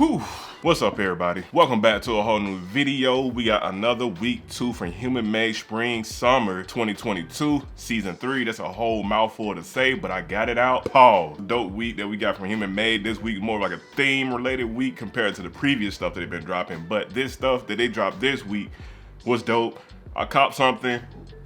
Whew. What's up, everybody? Welcome back to a whole new video. We got another week 2 from Human Made Spring Summer 2022 season 3. That's a whole mouthful to say, but I got it out. Pause. Dope week that we got from Human Made. This week more like a theme related week compared to the previous stuff that they've been dropping. But this stuff that they dropped this week was dope. I copped something.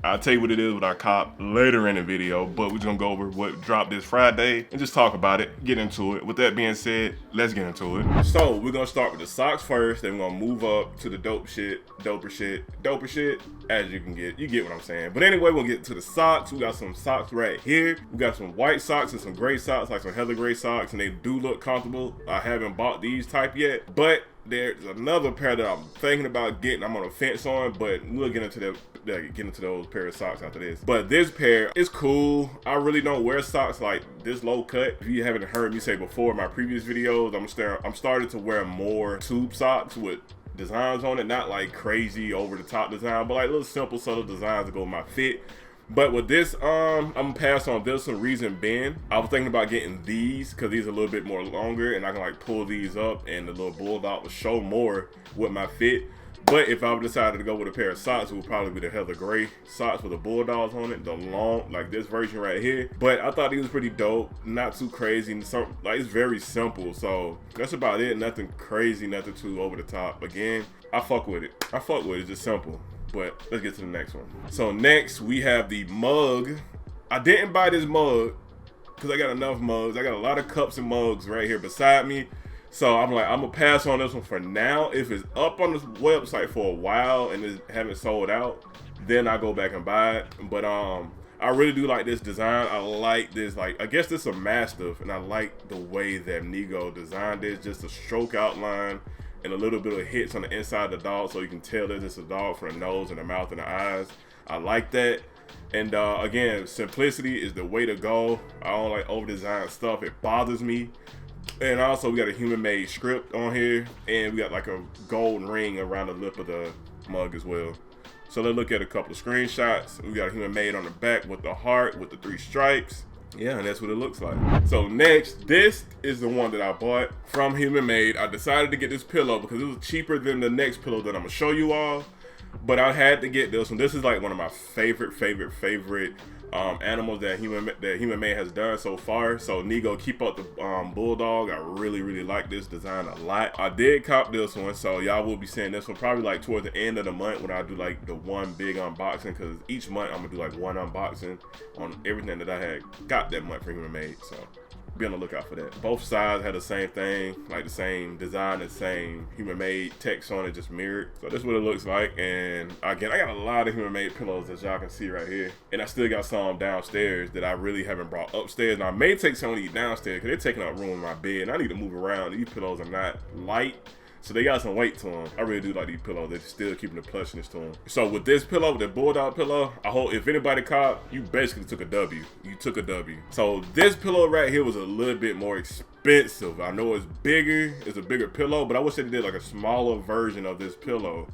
I'll tell you what it is, what I cop later in the video, but we're gonna go over what dropped this Friday and just talk about it, get into it. With that being said, let's get into it. So we're gonna start with the socks first, then we're gonna move up to the doper shit, as you can get. You get what I'm saying. But anyway, we'll get to the socks. We got some socks right here. We got some white socks and some gray socks, like some heather gray socks, and they do look comfortable. I haven't bought these type yet, but there's another pair that I'm thinking about getting. I'm on a fence on, but we'll get into those pair of socks after this. But this pair is cool. I really don't wear socks like this low cut. If you haven't heard me say before in my previous videos, I'm starting to wear more tube socks with designs on it, not like crazy over the top design, but like little simple subtle designs to go with my fit. But with this, I'm gonna pass on this one. Reason being, I was thinking about getting these because these are a little bit more longer and I can like pull these up and the little bulldog will show more with my fit. But if I decided to go with a pair of socks, it would probably be the heather gray socks with the bulldogs on it, the long, like this version right here. But I thought these was pretty dope, not too crazy, like it's very simple. So that's about it. Nothing crazy, nothing too over the top. Again, I fuck with it. It's just simple. But let's get to the next one. So next we have the mug. I didn't buy this mug because I got enough mugs. I got a lot of cups and mugs right here beside me. So I'm like, I'm gonna pass on this one for now. If it's up on the website for a while and it haven't sold out, then I go back and buy it. But I really do like this design. I like this, like, I guess this is a Mastiff, and I like the way that Nigo designed this, just a stroke outline and a little bit of hits on the inside of the dog, so you can tell that it's a dog from the nose and the mouth and the eyes. I like that. And again, simplicity is the way to go. I don't like over-designed stuff. It bothers me. And also we got a Human Made script on here, and we got like a gold ring around the lip of the mug as well. So let's look at a couple of screenshots. We got a Human Made on the back with the heart with the 3 stripes. Yeah, and that's what it looks like. So next, this is the one that I bought from Human Made. I decided to get this pillow because it was cheaper than the next pillow that I'm gonna show you all. But I had to get this one. This is like one of my favorite animals that Human Made has done so far. So Nigo, keep up the bulldog. I really like this design a lot. I did cop this one, so y'all will be seeing this one probably like towards the end of the month when I do like the one big unboxing, because each month I'm gonna do like one unboxing on everything that I had got that month for Human Made. So be on the lookout for that. Both sides had the same thing, like the same design, the same Human Made text on it, just mirrored. So this is what it looks like. And again, I got a lot of Human Made pillows, as y'all can see right here. And I still got some downstairs that I really haven't brought upstairs. And I may take some of these downstairs because they're taking up room in my bed. And I need to move around. These pillows are not light, so they got some weight to them. I really do like these pillows. They're still keeping the plushness to them. So with this pillow, with the bulldog pillow, I hope if anybody caught, you basically took a W. You took a W. So this pillow right here was a little bit more expensive. I know it's bigger, it's a bigger pillow, but I wish they did like a smaller version of this pillow.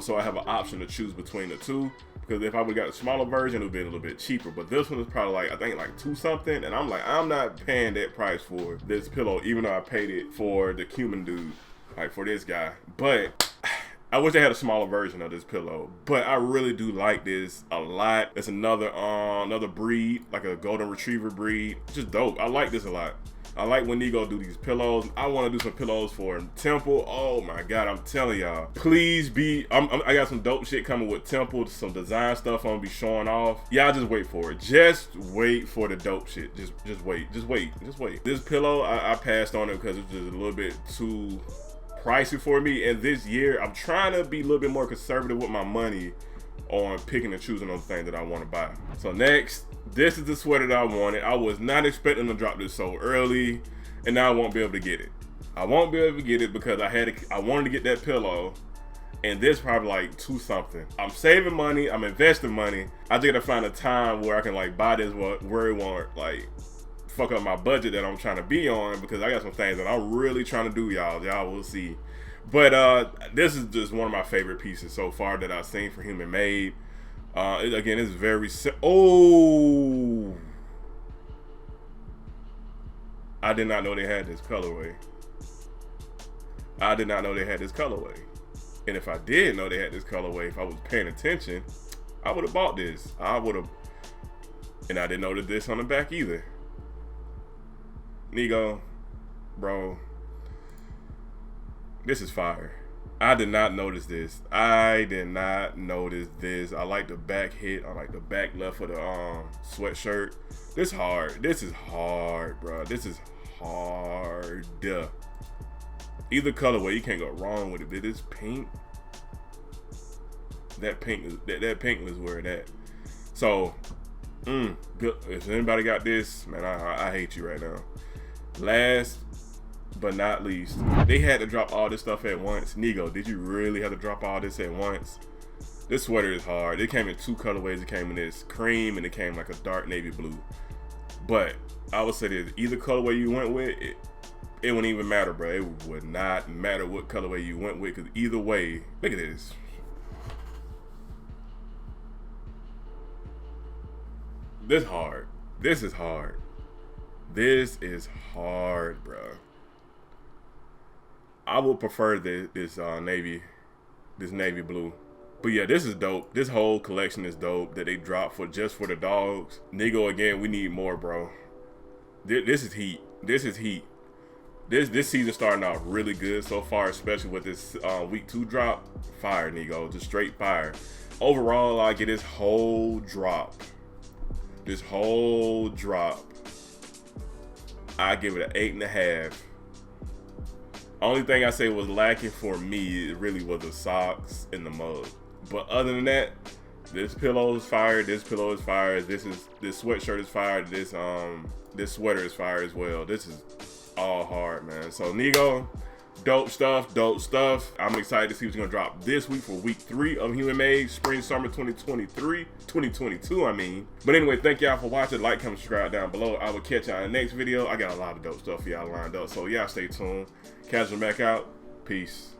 So I have an option to choose between the two. Because if I would have got a smaller version, it would be a little bit cheaper. But this one is probably like, I think like 2 something. And I'm like, I'm not paying that price for this pillow, even though I paid it for the cumin dude. Like for this guy. But I wish they had a smaller version of this pillow. But I really do like this a lot. It's another breed, like a golden retriever breed. Just dope. I like this a lot. I like when Nigo do these pillows. I want to do some pillows for Temple. Oh my God, I'm telling y'all. Please be, I got some dope shit coming with Temple, some design stuff I'm gonna be showing off. Y'all just wait for it. Just wait for the dope shit. Just wait. This pillow, I passed on it because it's just a little bit too pricey for me. And this year, I'm trying to be a little bit more conservative with my money on picking and choosing on things that I want to buy. So next, this is the sweater that I wanted. I was not expecting to drop this so early, and now I won't be able to get it. I won't be able to get it because I wanted to get that pillow, and this probably like 2 something. I'm saving money, I'm investing money. I just gotta find a time where I can like buy this where it won't like fuck up my budget that I'm trying to be on, because I got some things that I'm really trying to do, y'all. Y'all will see. But this is just one of my favorite pieces so far that I've seen for Human Made. Again, it's very oh, I did not know they had this colorway. I did not know they had this colorway. And if I did know they had this colorway, if I was paying attention, I would have bought this. And I didn't know that this on the back either. Nigo, bro, this is fire. I did not notice this. I did not notice this. I like the back hit. I like the back left of the sweatshirt. This hard. This is hard, bro. This is hard. Either colorway, you can't go wrong with it. But this pink, that pink is where it at. So, good. If anybody got this, man, I hate you right now. Last but not least, they had to drop all this stuff at once. Nigo, did you really have to drop all this at once? This sweater is hard. It came in 2 colorways. It came in this cream and it came like a dark navy blue. But I would say that either colorway you went with, it wouldn't even matter, bro. It would not matter what colorway you went with, because either way, look at this. This hard. This is hard. This is hard, bro. I would prefer this navy blue. But yeah, this is dope. This whole collection is dope that they dropped just for the dogs. Nigo, again, we need more, bro. This is heat. This is heat. This season starting out really good so far, especially with this week 2 drop. Fire, Nigo, just straight fire. Overall, I get this whole drop. I give it an 8.5. Only thing I say was lacking for me, it really was the socks and the mug. But other than that, this pillow is fire. This pillow is fire. This sweatshirt is fire. This sweater is fire as well. This is all hard, man. So Nigo, dope stuff. I'm excited to see what's gonna drop this week for week 3 of Human Made Spring Summer 2022, I mean. But anyway, thank y'all for watching. Like, comment, subscribe down below. I will catch y'all in the next video. I got a lot of dope stuff for y'all lined up, so y'all stay tuned. Capsule back out. Peace.